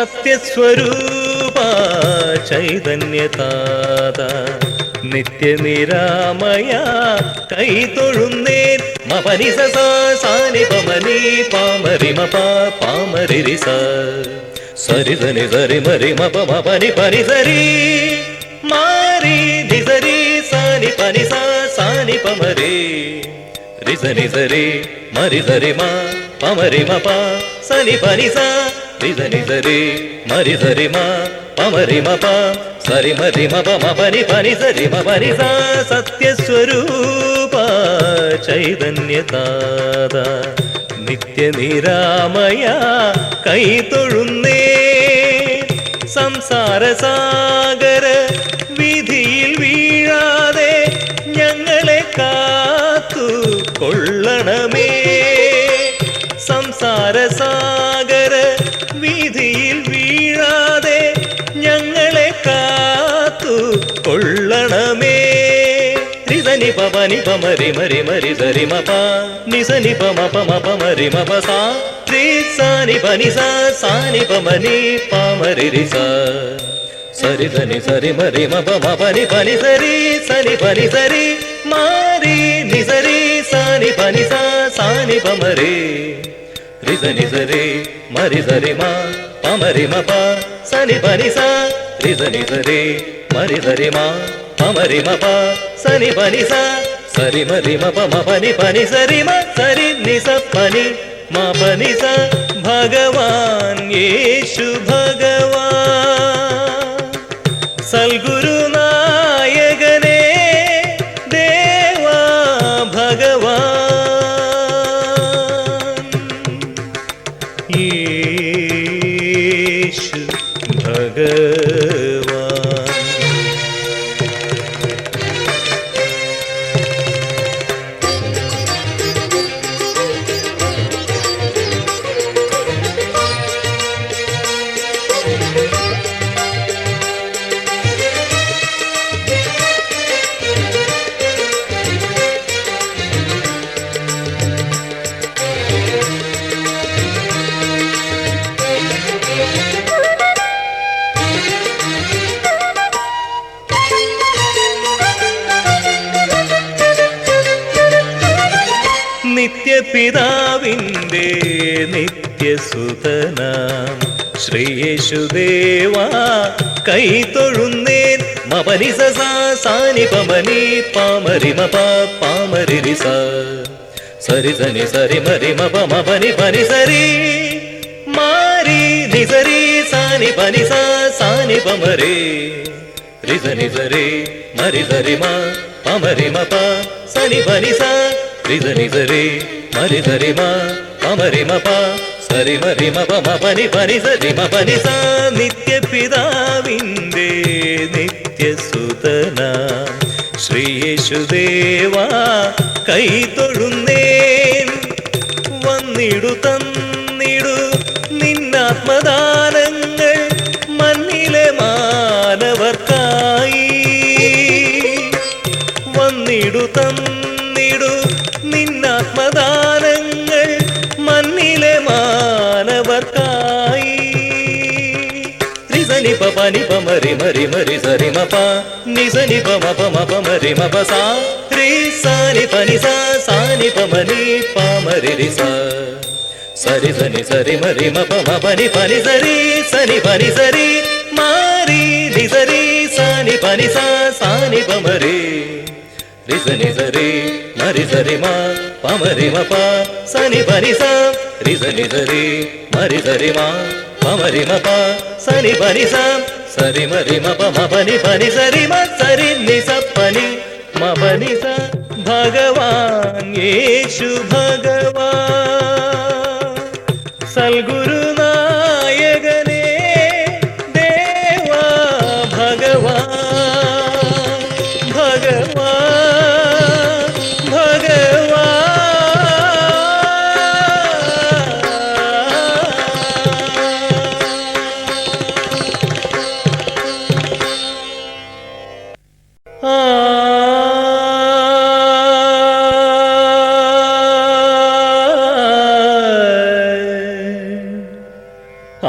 സത്യസ്വരൂപ ചൈതന്യതാത നിത്യനിരാമയ കൈതൊഴുന്നേൻ മപനി സാനി പമനി പാമരി മപ പാമരി സരി ധനി സരി മരി മപ മപനി പനി സരി മാരി നിസരി സാനി പനി സാനി പമരി രിസനി സരി മരി സരി മ പമരി മപ സനി പനി സ രിസനി സരി മരി സരി മ പമരി മപ സരി മരി മപ മപനി പനി സരി മപനി സ സത്യസ്വരൂപ ചൈതന്യതാത നിത്യനിരാമയ കൈതൊഴുന്നേ സംസാരസാഗര വിധിയിൽ വീഴാതെ ഞങ്ങളെ കാത്തു കൊള്ളണമേ സംസാരസാഗര വിധിയിൽ വീഴാതെ ഞങ്ങളെ കാത്തു കൊള്ളണമേ രിസനി പനി പമരി മരി മരി സരി മപ നിസനി പമ പമ പമരി മപ സാ രി സാനി പനി സാനി പമനി പാമരി രിസ സരി ധനി സരി മരി മപ മപനി പനി സരി സനി പനി സരി മാരി നിസരി സാനി പനി സാനി പമരി രിസനി സരി മരി സരി മ പമരി മപ സനി പനി സ രിസനി സരി മരി സരി മ പമരി മപ സനി പനി സ സരി മരി മപ മപനി പനി സരി മ സരി നിസ പനി മപനി സ ഭഗവാൻ യേശു ഭഗവാൻ സൽഗുരുനായകനേ ദേവാ ഭഗവാൻ യേശു ഭഗവാൻ നിത്യപിതാവിൻ്റെ നിത്യസുതനാം ശ്രീയേശുദേവാ കൈതൊഴുന്നേൻ മപനി സാനി പമനി പാമരി മപ പാമരി രിസ സരി സനി സരി മരി മപ മപനി പനി സരി മാരി നിസരി സാനി പനി സാനി പമരി രിസനി സരി മരി സരി മ പമരി മപ സനി പനി സ രിസനി സരി മരി സരി മ പമരി മപ സരി മരി മപ മപനി പനി സരി മപനി സ നിത്യപിതാവിൻ്റെ നിത്യസുതന ശ്രീയേശുദേവാ കൈതൊഴുന്നേൻ വന്നിടു തന്നിടു നിന്നാത്മദാനങ്ങൾ മണ്ണിലെ മാനവർക്കായി വന്നിടു തന്നിടു നിന്നാത്മദാനങ്ങൾ മണ്ണിലെ മാനവർക്കായി രിസനി പനി പമരി മരി മരി സരി മപ നിസനി പമ പമ പമരി മപ സാ രി സാനി പനി സാനി പമനി പാമരി രിസ സരി സനി സരി മരി മപ മപനി പനി സരി സനി പനി സരി മാരി നിസരി സാനി പനി സാനി പമരി രിസനി സരി മരി സരി മ പമരി മപ സനി പനി സ രിസനി സരി മരി സരി മ പമരി മപ സനി പനി സ സരി മരി മപ മപനി പനി സരി മ സരി നിസ പനി മപനി സ ഭഗവാൻ യേശു ഭഗവാൻ സൽഗുരുനായകനേ ദേവാ ഭഗവാൻ ഭഗവാൻ ഭഗവാൻ ആ